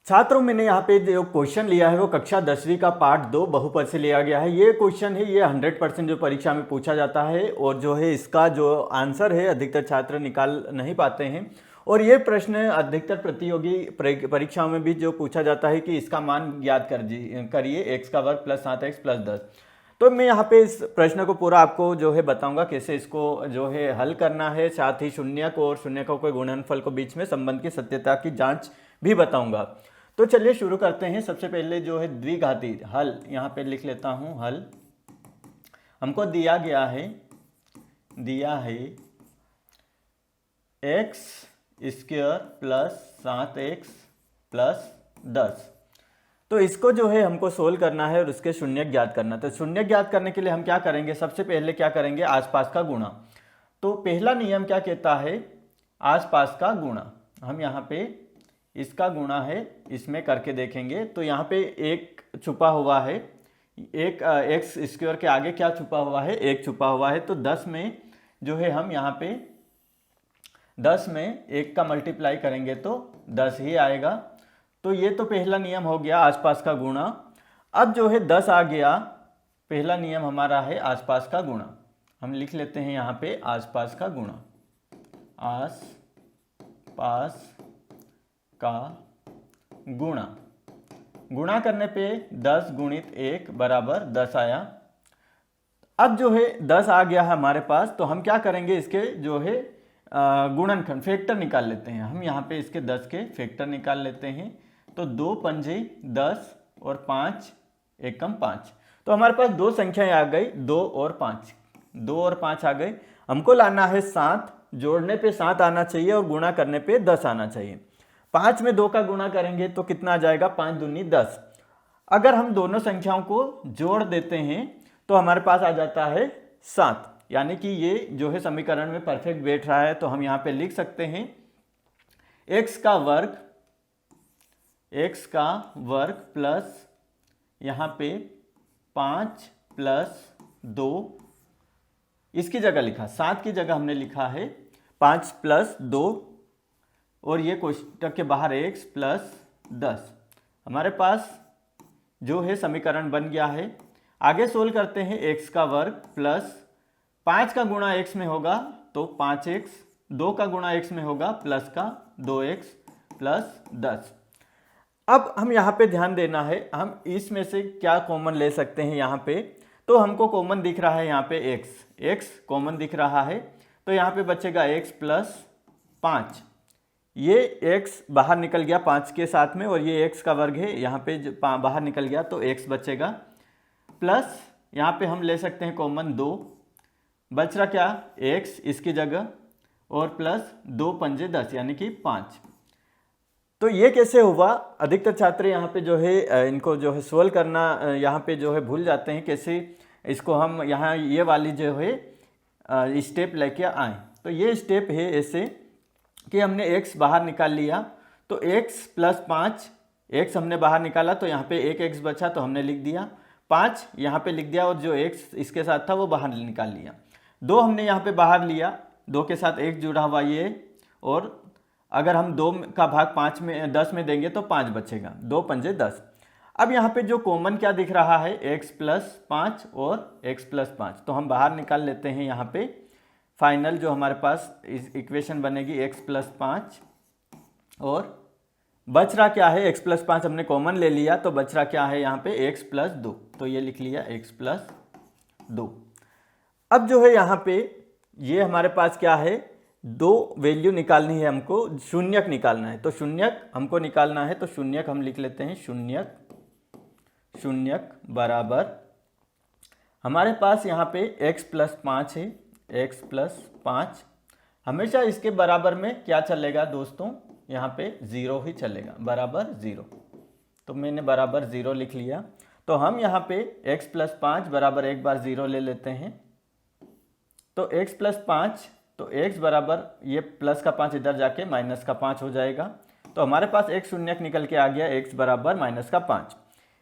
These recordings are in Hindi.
छात्रों, मैंने यहाँ पे जो क्वेश्चन लिया है वो कक्षा 10वीं का पार्ट 2 बहुपद से लिया गया है। ये क्वेश्चन है, ये 100% जो परीक्षा में पूछा जाता है और जो है इसका जो आंसर है अधिकतर छात्र निकाल नहीं पाते हैं। और ये प्रश्न अधिकतर प्रतियोगी परीक्षाओं में भी जो पूछा जाता है कि इसका मान ज्ञात करिए एक्स का वर्ग प्लस 7x प्लस 10। तो मैं यहाँ पे इस प्रश्न को पूरा आपको जो है बताऊंगा कैसे इसको जो है हल करना है, साथ ही शून्यक और शून्यकों के गुणनफल को बीच में संबंध की सत्यता की जांच भी बताऊंगा। तो चलिए शुरू करते हैं। सबसे पहले जो है द्विघाती हल यहाँ पे लिख लेता हूँ। हल हमको दिया है x square plus 7x plus 10। तो इसको जो है हमको सोल्व करना है और उसके शून्यक ज्ञात करना। तो शून्यक ज्ञात करने के लिए हम क्या करेंगे, सबसे पहले क्या करेंगे, आसपास का गुणा। तो पहला नियम क्या कहता है, आसपास का गुणा। हम यहाँ पे इसका गुणा है इसमें करके देखेंगे। तो यहाँ पे एक छुपा हुआ है, एक एक्स स्क्वायर के आगे क्या छुपा हुआ है, एक छुपा हुआ है। तो 10 में जो है हम यहाँ पे 10 में 1 का मल्टीप्लाई करेंगे तो 10 ही आएगा। तो ये तो पहला नियम हो गया आसपास का गुणा। अब जो है 10 आ गया, पहला नियम हमारा है आसपास का गुणा। हम लिख लेते हैं यहाँ पे आसपास का गुणा। आस पास का गुणा, गुणा करने पे 10 गुणित 1 बराबर 10 आया। अब जो है 10 आ गया है हमारे पास, तो हम क्या करेंगे, इसके जो है गुणनखंड फैक्टर निकाल लेते हैं। हम यहाँ पे इसके 10 के फैक्टर निकाल लेते हैं। तो 2 पंजे 10 और 5 एकम 5। तो हमारे पास दो संख्याएं आ गई, 2 और 5। 2 और 5 आ गए। हमको लाना है 7, जोड़ने पे 7 आना चाहिए और गुणा करने पे 10 आना चाहिए। 5 में 2 का गुणा करेंगे तो कितना आ जाएगा, 5 दूनी 10। अगर हम दोनों संख्याओं को जोड़ देते हैं तो हमारे पास आ जाता है 7, यानी कि ये जो है समीकरण में परफेक्ट बैठ रहा है। तो हम यहाँ पे लिख सकते हैं x का वर्ग प्लस यहाँ पे 5 प्लस 2, इसकी जगह लिखा 7 की जगह हमने लिखा है 5 प्लस 2 और ये कोष्टक के बाहर x प्लस 10। हमारे पास जो है समीकरण बन गया है। आगे सोल्व करते हैं। x का वर्ग प्लस 5 का गुणा x में होगा तो 5x, 2 का गुणा x में होगा प्लस का 2x प्लस 10। अब हम यहाँ पे ध्यान देना है, हम इसमें से क्या कॉमन ले सकते हैं यहाँ पे। तो हमको कॉमन दिख रहा है यहाँ पे x कॉमन दिख रहा है। तो यहाँ पे बचेगा x प्लस 5। ये x बाहर निकल गया 5 के साथ में और ये x का वर्ग है, यहाँ पे बाहर निकल गया तो x बचेगा। प्लस यहाँ पे हम ले सकते हैं कॉमन 2, बच रहा क्या x इसकी जगह और प्लस 2 पंजे 10 यानी कि 5। तो ये कैसे हुआ, अधिकतर छात्र यहाँ पे जो है इनको जो है सोल्व करना यहाँ पे जो है भूल जाते हैं, कैसे इसको हम यहाँ ये वाली जो है स्टेप लेके आए। तो ये स्टेप है ऐसे कि हमने x बाहर निकाल लिया तो x प्लस 5, x हमने बाहर निकाला तो यहाँ पे एक x बचा तो हमने लिख दिया, 5 यहाँ पे लिख दिया और जो x इसके साथ था वो बाहर निकाल लिया। 2 हमने यहाँ पे बाहर लिया, 2 के साथ 1 जुड़ा हुआ ये, और अगर हम 2 का भाग 10 में देंगे तो 5 बचेगा, 2 पंजे 10। अब यहाँ पे जो कॉमन क्या दिख रहा है, x प्लस 5 और x प्लस 5, तो हम बाहर निकाल लेते हैं। यहाँ पे फाइनल जो हमारे पास इक्वेशन बनेगी x प्लस 5 और बच रहा क्या है, x प्लस 5 हमने कॉमन ले लिया तो बच रहा क्या है यहाँ पे x प्लस 2, तो ये लिख लिया x प्लस 2। अब जो है यहाँ पे ये हमारे पास क्या है, 2 वैल्यू निकालनी है हमको, शून्यक निकालना है। तो शून्यक हमको निकालना है तो शून्यक हम लिख लेते हैं, शून्यक बराबर हमारे पास यहाँ पे x प्लस 5 है, x प्लस 5 हमेशा इसके बराबर में क्या चलेगा दोस्तों, यहाँ पे 0 ही चलेगा, बराबर 0। तो मैंने बराबर 0 लिख लिया। तो हम यहाँ पे x प्लस 5 बराबर एक बार 0 ले लेते हैं। तो x प्लस 5, तो x बराबर ये प्लस का 5 इधर जाके माइनस का 5 हो जाएगा। तो हमारे पास x शून्यक निकल के आ गया, x बराबर माइनस का 5।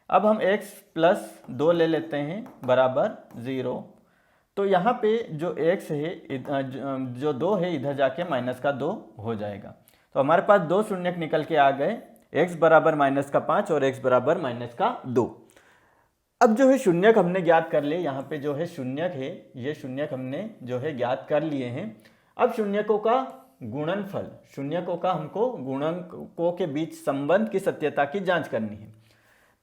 अब हम x प्लस 2 ले लेते हैं बराबर 0। तो यहाँ पे जो x है, जो 2 है इधर जाके माइनस का 2 हो जाएगा। तो हमारे पास 2 शून्यक निकल के आ गए। x बराबर -5 और x बराबर -2। अब जो है शून्यक हमने ज्ञात कर लिए, यहाँ पे जो है शून्यक है, ये शून्यक हमने जो है ज्ञात कर लिए हैं। अब शून्यकों का गुणनफल, शून्यकों का हमको गुणकों के बीच संबंध की सत्यता की जांच करनी है।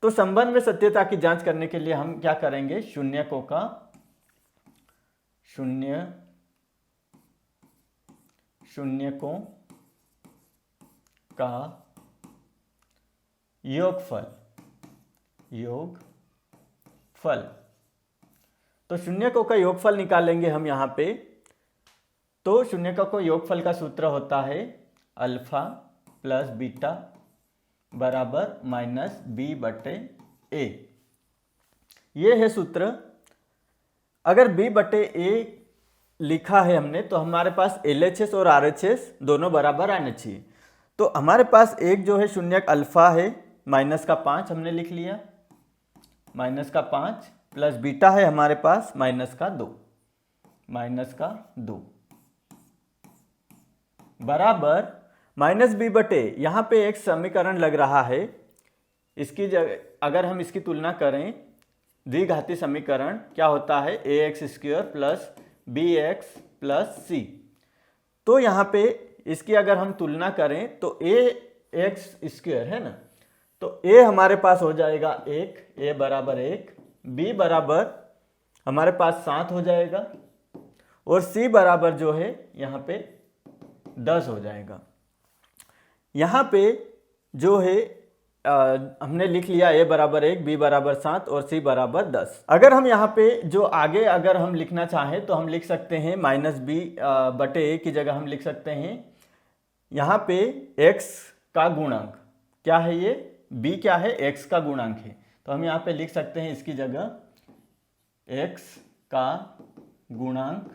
तो संबंध में सत्यता की जांच करने के लिए हम क्या करेंगे, शून्यकों का योगफल तो शून्यकों का योगफल निकालेंगे हम यहाँ पे। तो शून्यकों का योगफल का सूत्र होता है अल्फा प्लस बीटा बराबर -b/a। ये है सूत्र। अगर b/a लिखा है हमने तो हमारे पास LHS और RHS दोनों बराबर आने चाहिए। तो हमारे पास एक जो है शून्यक अल्फा है, -5 हमने लिख लिया, -5 प्लस बीटा है हमारे पास -2 बराबर -b/a। यहाँ पे एक समीकरण लग रहा है, इसकी जगह अगर हम इसकी तुलना करें, द्विघाती समीकरण क्या होता है, ax² plus bx plus c। तो यहाँ पे इसकी अगर हम तुलना करें तो ax² है ना, तो a हमारे पास हो जाएगा 1, a बराबर 1, b बराबर हमारे पास 7 हो जाएगा और c बराबर जो है यहाँ पे 10 हो जाएगा। यहाँ पे जो है हमने लिख लिया a बराबर 1, b बराबर 7 और c बराबर 10। अगर हम यहाँ पे जो आगे अगर हम लिखना चाहें तो हम लिख सकते हैं -b/a की जगह हम लिख सकते हैं यहाँ पे x का गुणांक क्या है, ये b क्या है, x का गुणांक है। तो हम यहाँ पे लिख सकते हैं इसकी जगह x का गुणांक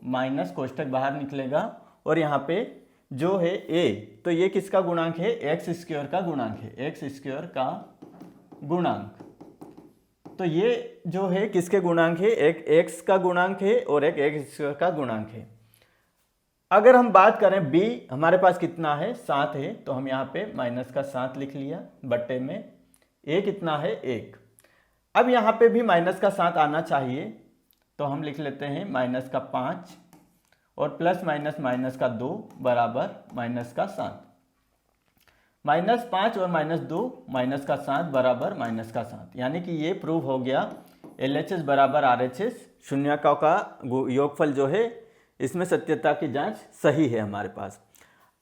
माइनस कोष्टक बाहर निकलेगा और यहाँ पे जो है a, तो ये किसका गुणांक है, x² का गुणांक है, x² का गुणांक। तो ये जो है किसके गुणांक है, एक x का गुणांक है और एक x² का गुणांक है। अगर हम बात करें b हमारे पास कितना है, 7 है, तो हम यहाँ पे -7 लिख लिया बट्टे में a कितना है, 1। अब यहाँ पे भी -7 आना चाहिए, तो हम लिख लेते हैं -5 और प्लस -2 बराबर -7। -5 और -2 -7 बराबर -7, यानी कि ये प्रूव हो गया LHS बराबर RHS। शून्यकों का योगफल जो है इसमें सत्यता की जांच सही है हमारे पास।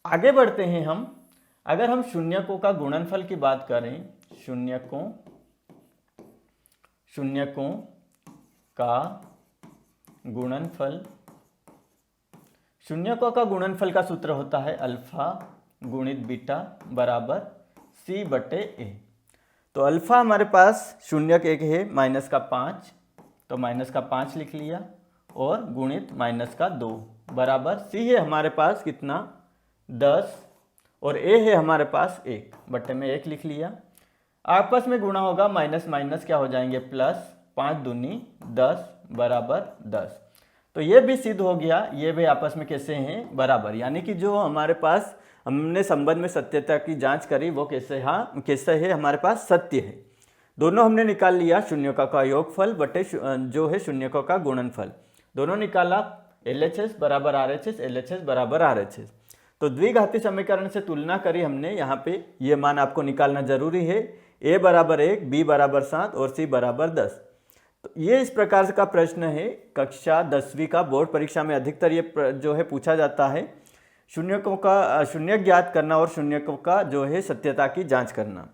आगे बढ़ते हैं हम। अगर हम शून्यकों का गुणनफल की बात करें, शून्यकों का गुणनफल, शून्यकों का गुणनफल का सूत्र होता है अल्फा गुणित बीटा बराबर c/a। तो अल्फा हमारे पास शून्यक एक है -5, तो -5 लिख लिया और गुणित -2 बराबर c है हमारे पास कितना, 10 और a है हमारे पास 1 बट्टे में 1 लिख लिया। आपस में गुणा होगा, माइनस माइनस क्या हो जाएंगे प्लस, 5 दूनी 10 बराबर 10। तो ये भी सिद्ध हो गया, ये भी आपस में कैसे हैं, बराबर। यानी कि जो हमारे पास हमने संबंध में सत्यता की जांच करी वो कैसे है हमारे पास सत्य है। दोनों हमने निकाल लिया, शून्यकों का योगफल बटे जो है शून्यकों का गुणनफल, दोनों निकाला। LHS बराबर RHS, LHS बराबर RHS। तो द्विघाती समीकरण से तुलना करी हमने, यहाँ पे ये मान आपको निकालना जरूरी है, a बराबर 1, b बराबर 7 और c बराबर 10। तो ये इस प्रकार का प्रश्न है, कक्षा 10वीं का बोर्ड परीक्षा में अधिकतर ये जो है पूछा जाता है। शून्यकों का शून्यक ज्ञात करना और शून्यकों का जो है सत्यता की जांच करना।